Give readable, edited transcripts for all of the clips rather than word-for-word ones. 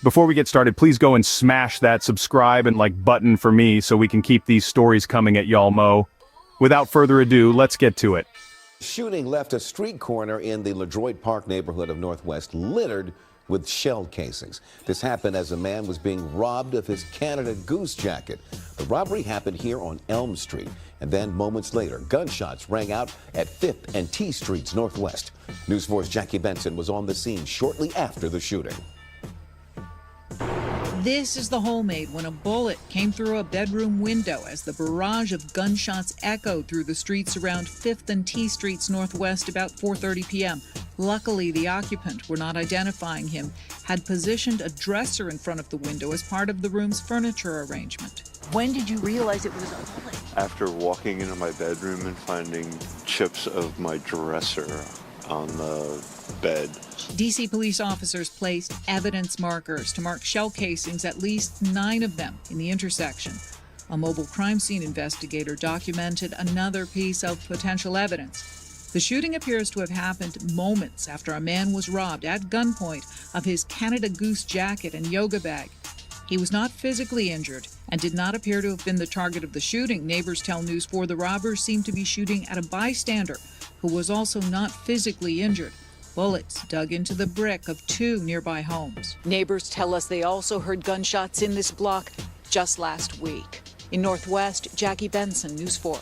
Before we get started, please go and smash that subscribe and like button for me so we can keep these stories coming at y'all, Mo. Without further ado, let's get to it. Shooting left a street corner in the LaDroit Park neighborhood of Northwest littered with shell casings. This happened as a man was being robbed of his Canada Goose jacket. The robbery happened here on Elm Street, and then moments later, gunshots rang out at 5th and T Streets Northwest. News 4's Jackie Benson was on the scene shortly after the shooting. This is the hole made when a bullet came through a bedroom window as the barrage of gunshots echoed through the streets around 5th and T Streets Northwest about 4:30 p.m. Luckily, the occupant, we're not identifying him, had positioned a dresser in front of the window as part of the room's furniture arrangement. When did you realize it was a bullet? After walking into my bedroom and finding chips of my dresser on the bed. D.C. police officers placed evidence markers to mark shell casings, at least 9 of them, in the intersection. A mobile crime scene investigator documented another piece of potential evidence. The shooting appears to have happened moments after a man was robbed at gunpoint of his Canada Goose jacket and yoga bag. He was not physically injured and did not appear to have been the target of the shooting. Neighbors tell News 4 the robbers seemed to be shooting at a bystander who was also not physically injured. Bullets dug into the brick of 2 nearby homes. Neighbors tell us they also heard gunshots in this block just last week. In Northwest, Jackie Benson, News 4.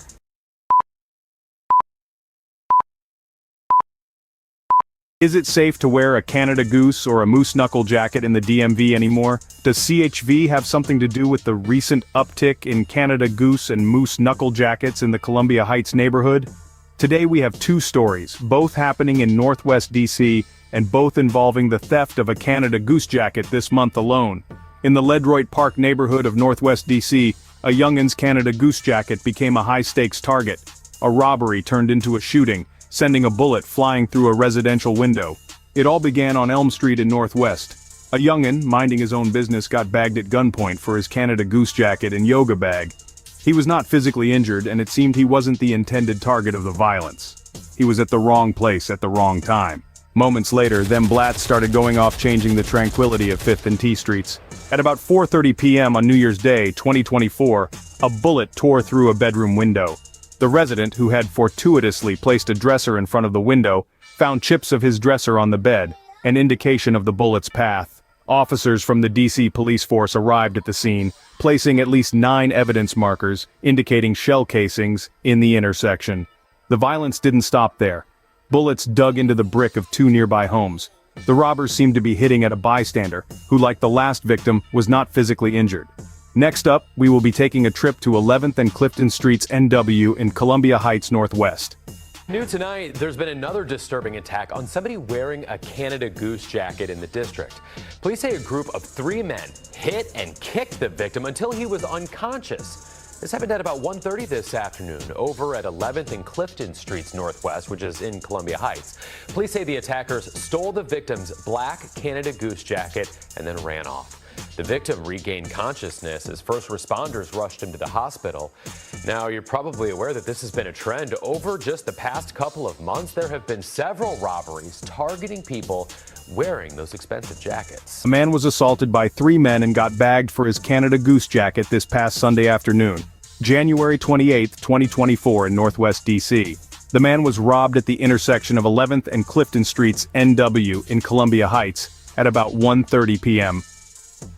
Is it safe to wear a Canada Goose or a moose knuckle jacket in the DMV anymore? Does CHV have something to do with the recent uptick in Canada Goose and moose knuckle jackets in the Columbia Heights neighborhood? Today we have 2 stories, both happening in Northwest DC, and both involving the theft of a Canada Goose jacket this month alone. In the LaDroit Park neighborhood of Northwest DC, a youngin's Canada Goose jacket became a high-stakes target. A robbery turned into a shooting, sending a bullet flying through a residential window. It all began on Elm Street in Northwest. A youngin, minding his own business, got bagged at gunpoint for his Canada Goose jacket and yoga bag. He was not physically injured, and it seemed he wasn't the intended target of the violence. He was at the wrong place at the wrong time. Moments later, them blats started going off, changing the tranquility of 5th and T Streets. At about 4:30 p.m. on New Year's Day, 2024, a bullet tore through a bedroom window. The resident, who had fortuitously placed a dresser in front of the window, found chips of his dresser on the bed, an indication of the bullet's path. Officers from the DC police force arrived at the scene, placing at least 9 evidence markers, indicating shell casings, in the intersection. The violence didn't stop there. Bullets dug into the brick of 2 nearby homes. The robbers seemed to be hitting at a bystander, who, like the last victim, was not physically injured. Next up, we will be taking a trip to 11th and Clifton Streets NW in Columbia Heights Northwest. New tonight, there's been another disturbing attack on somebody wearing a Canada Goose jacket in the district. Police say a group of 3 men hit and kicked the victim until he was unconscious. This happened at about 1:30 this afternoon over at 11th and Clifton Streets Northwest, which is in Columbia Heights. Police say the attackers stole the victim's black Canada Goose jacket and then ran off. The victim regained consciousness as first responders rushed him to the hospital. Now, you're probably aware that this has been a trend. Over just the past couple of months, there have been several robberies targeting people wearing those expensive jackets. A man was assaulted by 3 men and got bagged for his Canada Goose jacket this past Sunday afternoon, January 28, 2024 in Northwest DC. The man was robbed at the intersection of 11th and Clifton Streets NW in Columbia Heights at about 1:30 p.m.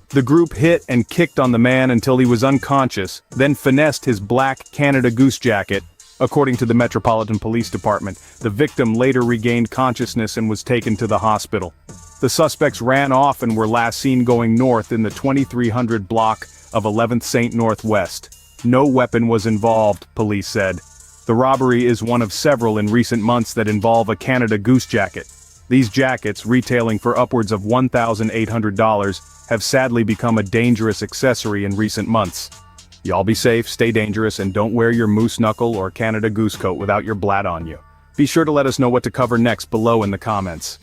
The group hit and kicked on the man until he was unconscious, then finessed his black Canada Goose jacket. According to the Metropolitan Police Department, the victim later regained consciousness and was taken to the hospital. The suspects ran off and were last seen going north in the 2300 block of 11th St. Northwest. No weapon was involved, police said. The robbery is one of several in recent months that involve a Canada Goose jacket. These jackets, retailing for upwards of $1,800, have sadly become a dangerous accessory in recent months. Y'all be safe, stay dangerous, and don't wear your moose knuckle or Canada Goose coat without your blat on you. Be sure to let us know what to cover next below in the comments.